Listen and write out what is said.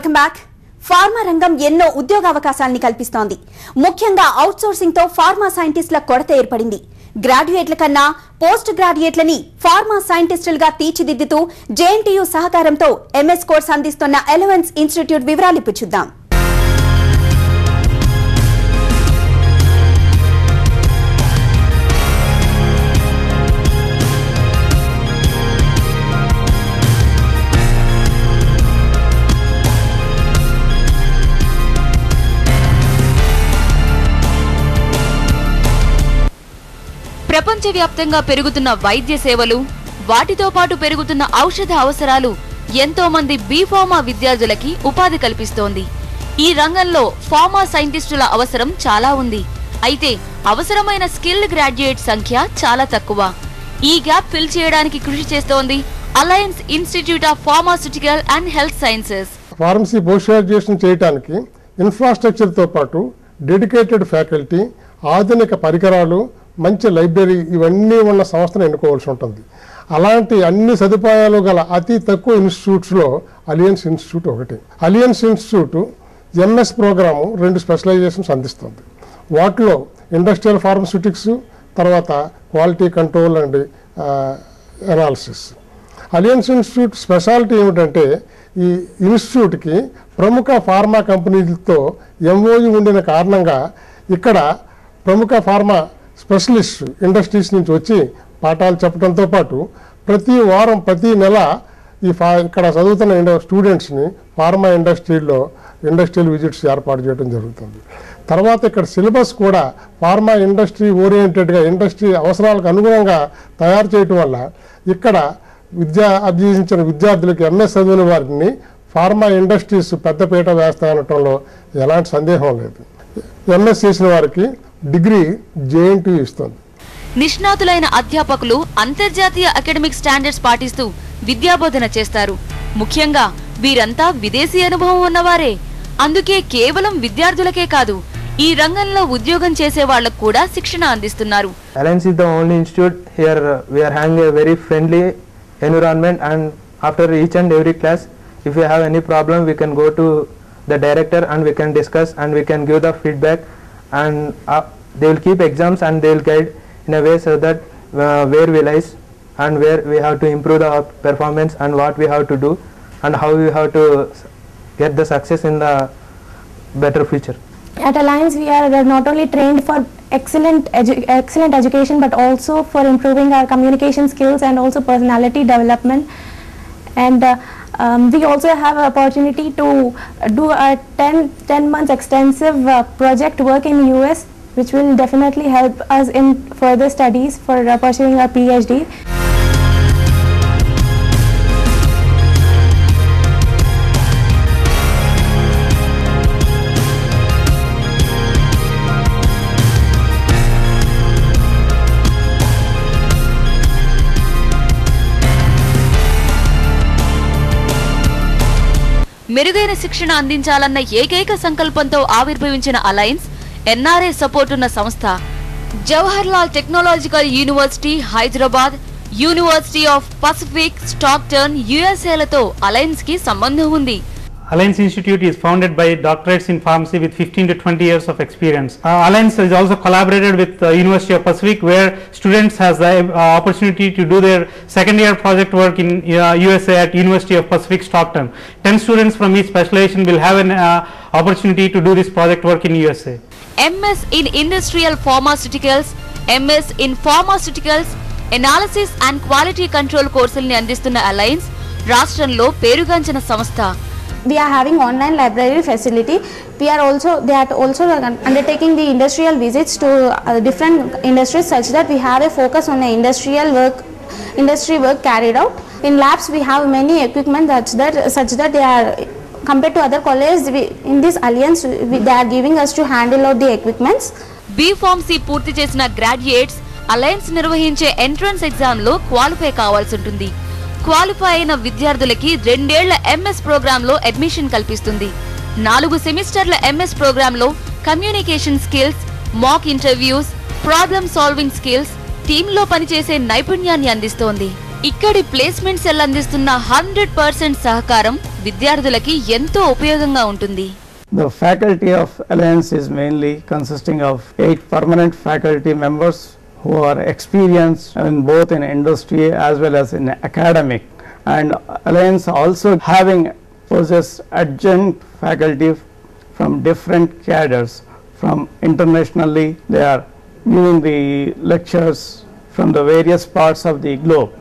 Welcome back. Pharma రంగం ఎన్నో ఉద్యోగావకాశాలను కల్పిస్తోంది. ముఖ్యంగా అవుట్సోర్సింగ్ తో ఫార్మా సైంటిస్టుల కొరత ఏర్పడింది. గ్రాడ్యుయేట్ల కన్నా పోస్ట్ గ్రాడ్యుయేట్లని ఫార్మా సైంటిస్టులుగా తీర్చిదిద్దుతూ జేఎన్టీయూ సహకారంతో ఎంఎస్ కోర్స్ అందిస్తున్న ఎలవెన్స్ ఇన్స్టిట్యూట్ వివరాలు ఇప్పుడు చూద్దాం. ప్రపంచవ్యాప్తంగా పెరుగుతున్న వైద్య సేవలు, వాటితో పాటు పెరుగుతున్న ఔషధ అవసరాలు ఎంతో మంది బీఫార్మా విద్యార్థులకి ఉపాధి కల్పిస్తోంది. ఈ రంగంలో ఫార్మా సైంటిస్టుల అవసరం చాలా ఉంది. అయితే అవసరమైన స్కిల్డ్ గ్రాడ్యుయేట్ సంఖ్య చాలా తక్కువ. ఈ గ్యాప్ ఫిల్ చేయడానికి కృషి చేస్తోంది alliance institute of pharmaceutical and health sciences. Pharmacy post graduation చేయడానికి ఇన్ఫ్రాస్ట్రక్చర్తో పాటు డెడికేటెడ్ ఫ్యాకల్టీ, ఆధునిక పరికరాలు, మంచి లైబ్రరీ ఇవన్నీ ఉన్న సంస్థను ఎన్నుకోవాల్సి ఉంటుంది. అలాంటి అన్ని సదుపాయాలు గల అతి తక్కువ ఇన్స్టిట్యూట్స్లో అలియన్స్ ఇన్స్టిట్యూట్ ఒకటి. Alliance institute MS programme 2 specialisations అందిస్తుంది. వాటిలో ఇండస్ట్రియల్ ఫార్మస్యూటిక్స్, తర్వాత quality control and analysis. Alliance institute speciality ఏమిటంటే ఈ ఇన్స్టిట్యూట్కి ప్రముఖ ఫార్మా కంపెనీలతో ఎంఓయూ ఉండిన కారణంగా ఇక్కడ ప్రముఖ ఫార్మా స్పెషలిస్ట్ ఇండస్ట్రీస్ నుంచి వచ్చి పాఠాలు చెప్పడంతో పాటు ప్రతి వారం ప్రతి నెల ఇక్కడ చదువుతున్న స్టూడెంట్స్ని ఫార్మా ఇండస్ట్రియల్ విజిట్స్ ఏర్పాటు చేయడం జరుగుతుంది. తర్వాత ఇక్కడ సిలబస్ కూడా ఫార్మా ఇండస్ట్రీ ఓరియంటెడ్గా ఇండస్ట్రీ అవసరాలకు అనుగుణంగా తయారు చేయటం వల్ల ఇక్కడ అభ్యసించిన విద్యార్థులకు ఎంఎస్ చదివిన వారిని ఫార్మా ఇండస్ట్రీస్ పెద్దపీట వేస్తాయనటంలో ఎలాంటి సందేహం లేదు. ఎంఎస్ చేసిన వారికి డిగ్రీ జేఎన్టీయూ ఇస్తుంది. నిష్ణాతులైన అధ్యాపకులు అంతర్జాతీయ అకాడమిక్ స్టాండర్డ్స్ పాటిస్తూ విద్యాబోధన చేస్తారు. ముఖ్యంగా వీరంతా విదేశీ అనుభవం ఉన్నవారే. అందుకే కేవలం విద్యార్థులకే కాదు, ఈ రంగంలో ఉద్యోగం చేసే వాళ్లకు కూడా శిక్షణ అందిస్తున్నారు. Alliance is the only institute here. We are having a very friendly environment, and after each and every class, if we have any problem, we can go to the director and we can discuss and we can give the feedback, and they will keep exams and they will guide in a way so that where we lies and where we have to improve the performance and what we have to do and how we have to get the success in the better future. At Alliance we are not only trained for excellent education but also for improving our communication skills and also personality development, and we also have an opportunity to do a 10 months extensive project work in US, which will definitely help us in further studies for pursuing our PhD. మెరుగైన శిక్షణ అందించాలన్న ఏకైక సంకల్పంతో ఆవిర్భవించిన alliance NRI support ఉన్న సంస్థ. Jawaharlal technological university Hyderabad, university of Pacific, Stockton, యుఎస్ఏలతో alliance కి సంబంధం ఉంది. Alliance Institute is founded by doctorates in pharmacy with 15 to 20 years of experience. Alliance has also collaborated with University of Pacific, where students has the opportunity to do their second year project work in USA at University of Pacific, Stockton. 10 students from each specialization will have an opportunity to do this project work in USA. MS in Industrial Pharmaceuticals, MS in Pharmaceuticals, Analysis and Quality Control కోర్సుల్ని అందిస్తున్న alliance రాష్ట్రంలో పేరుగాంచిన సంస్థ. We are having online library facility. They are also undertaking the industrial visits to different industries, such that we have a focus on the industry work carried out. In labs we have many equipment such that they are, compared to other colleges, in this alliance they are giving us to handle out the equipments. B.Pharmacy పూర్తి చేసిన graduates alliance నిర్వహించే entrance exam లో qualify కావాల్సి ఉంటుంది. Qualify అయిన విద్యార్థులకి 2 ఏళ్ల MS programme లో అడ్మిషన్ కల్పిస్తుంది. 4 సెమిస్టర్ల ఎంఎస్ ప్రోగ్రామ్ లో communication skills, mock interviews, problem solving skills, team లో పనిచేసే నైపుణ్యాన్ని అందిస్తోంది. ఇక్కడి ప్లేస్మెంట్ సెల్ అందిస్తున్న 100% సహకారం విద్యార్థులకి ఎంతో ఉపయోగంగా ఉంటుంది. The faculty of Alliance is mainly consisting of 8 permanent faculty members who are experienced in both in industry as well as in academic, and Alliance also having possessed adjunct faculty from different cadres from internationally. They are giving the lectures from the various parts of the globe.